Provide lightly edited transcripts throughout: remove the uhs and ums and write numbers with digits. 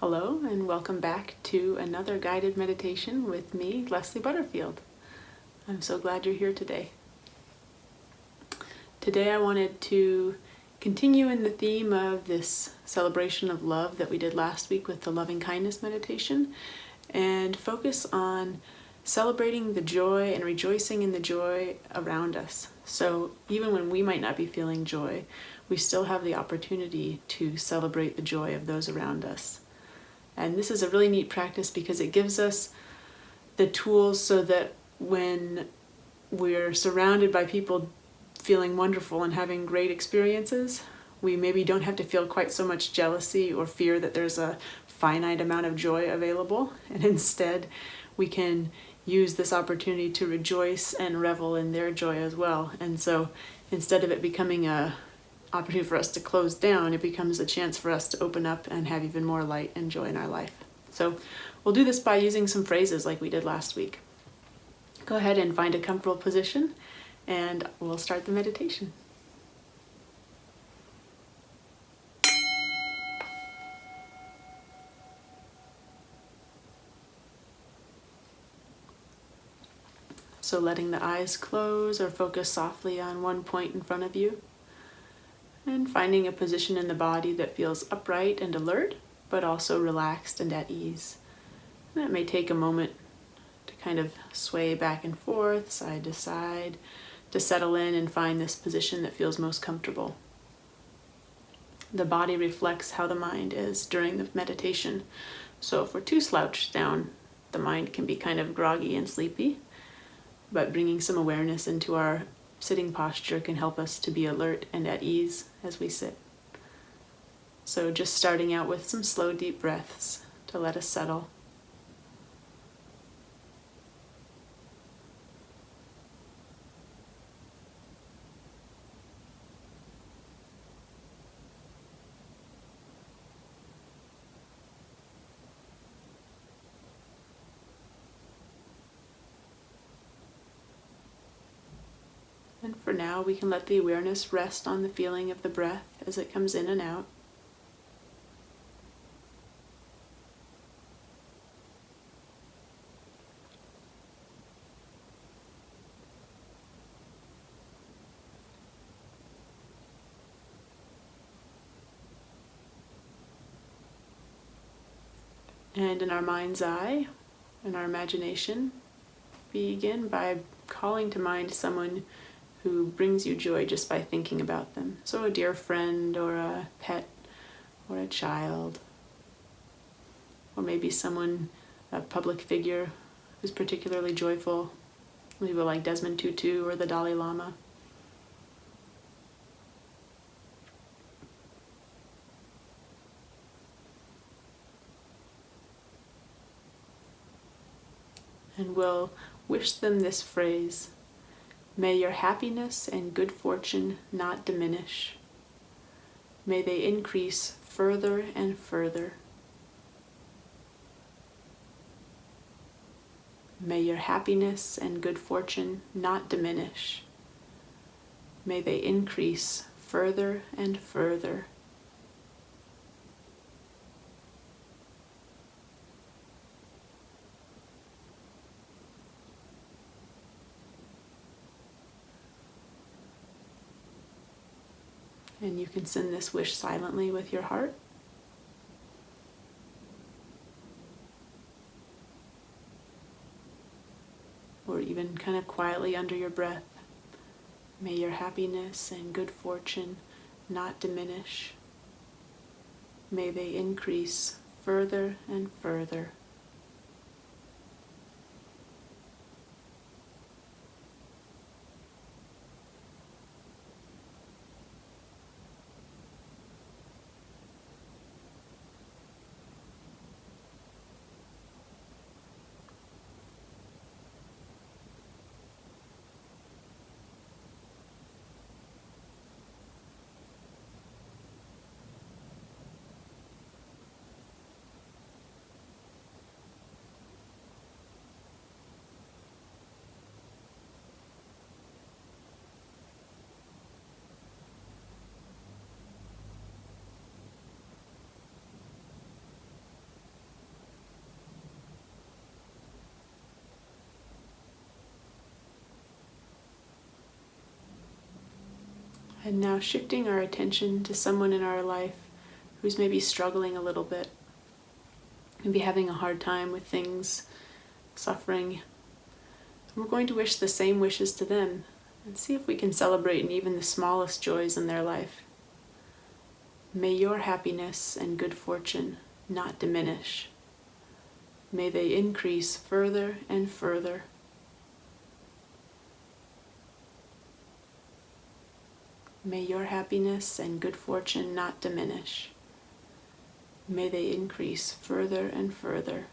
Hello and welcome back to another guided meditation with me, Leslie Butterfield. I'm so glad you're here today. Today I wanted to continue in the theme of this celebration of love that we did last week with the loving kindness meditation and focus on celebrating the joy and rejoicing in the joy around us. So even when we might not be feeling joy, we still have the opportunity to celebrate the joy of those around us. And this is a really neat practice because it gives us the tools so that when we're surrounded by people feeling wonderful and having great experiences, we maybe don't have to feel quite so much jealousy or fear that there's a finite amount of joy available. And instead, we can use this opportunity to rejoice and revel in their joy as well. And so instead of it becoming a opportunity for us to close down, it becomes a chance for us to open up and have even more light and joy in our life. So we'll do this by using some phrases like we did last week. Go ahead and find a comfortable position and we'll start the meditation. So letting the eyes close or focus softly on one point in front of you. And finding a position in the body that feels upright and alert, but also relaxed and at ease. And that may take a moment to kind of sway back and forth, side to side, to settle in and find this position that feels most comfortable. The body reflects how the mind is during the meditation. So if we're too slouched down, the mind can be kind of groggy and sleepy, but bringing some awareness into our sitting posture can help us to be alert and at ease as we sit. So just starting out with some slow, deep breaths to let us settle. And for now, we can let the awareness rest on the feeling of the breath as it comes in and out. And in our mind's eye, in our imagination, begin by calling to mind someone who brings you joy just by thinking about them. So a dear friend or a pet or a child, or maybe someone, a public figure who's particularly joyful, people like Desmond Tutu or the Dalai Lama. And we'll wish them this phrase: may your happiness and good fortune not diminish. May they increase further and further. May your happiness and good fortune not diminish. May they increase further and further. And you can send this wish silently with your heart. Or even kind of quietly under your breath. May your happiness and good fortune not diminish. May they increase further and further. And now shifting our attention to someone in our life who's maybe struggling a little bit, maybe having a hard time with things, suffering. We're going to wish the same wishes to them and see if we can celebrate in even the smallest joys in their life. May your happiness and good fortune not diminish. May they increase further and further. May your happiness and good fortune not diminish. May they increase further and further.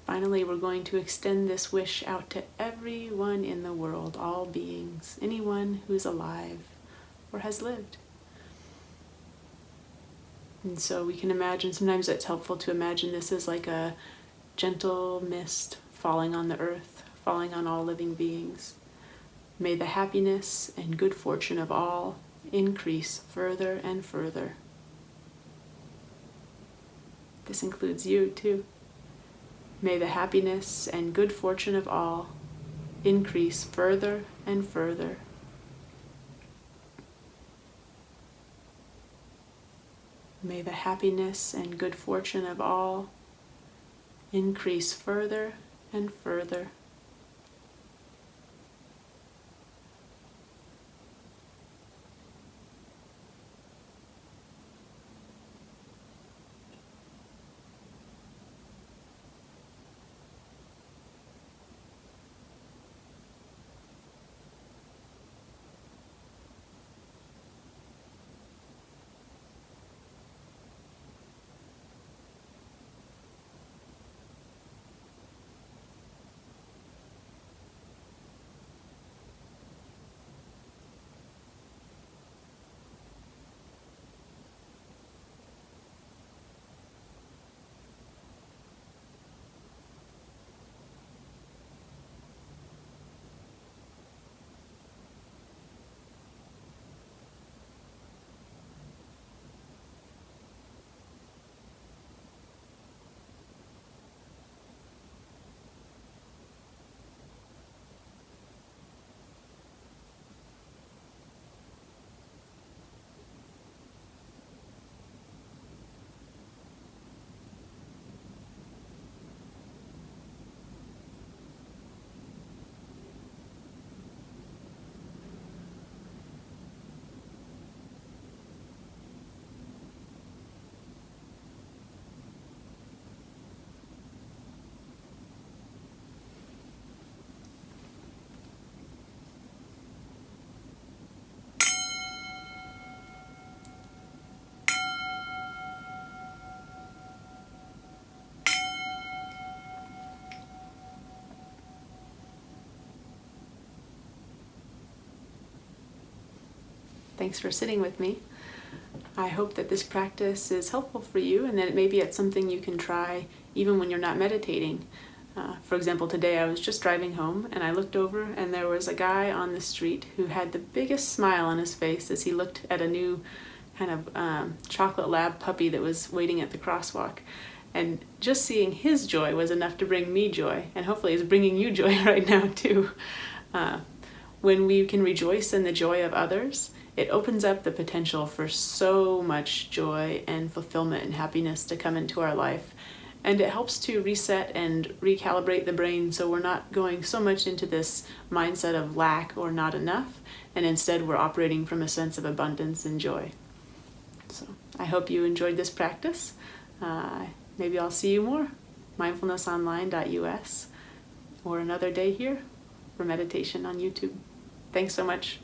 Finally, we're going to extend this wish out to everyone in the world, all beings, anyone who's alive or has lived. And so we can imagine, sometimes it's helpful to imagine this as like a gentle mist falling on the earth, falling on all living beings. May the happiness and good fortune of all increase further and further. This includes you too. May the happiness and good fortune of all increase further and further. May the happiness and good fortune of all increase further and further. Thanks for sitting with me. I hope that this practice is helpful for you and that maybe it's something you can try even when you're not meditating. For example, today I was just driving home and I looked over and there was a guy on the street who had the biggest smile on his face as he looked at a new kind of chocolate lab puppy that was waiting at the crosswalk. And just seeing his joy was enough to bring me joy, and hopefully it's bringing you joy right now too. When we can rejoice in the joy of others, it opens up the potential for so much joy and fulfillment and happiness to come into our life. And it helps to reset and recalibrate the brain so we're not going so much into this mindset of lack or not enough, and instead we're operating from a sense of abundance and joy. So I hope you enjoyed this practice. Maybe I'll see you more. mindfulnessonline.us or another day here for meditation on YouTube. Thanks so much.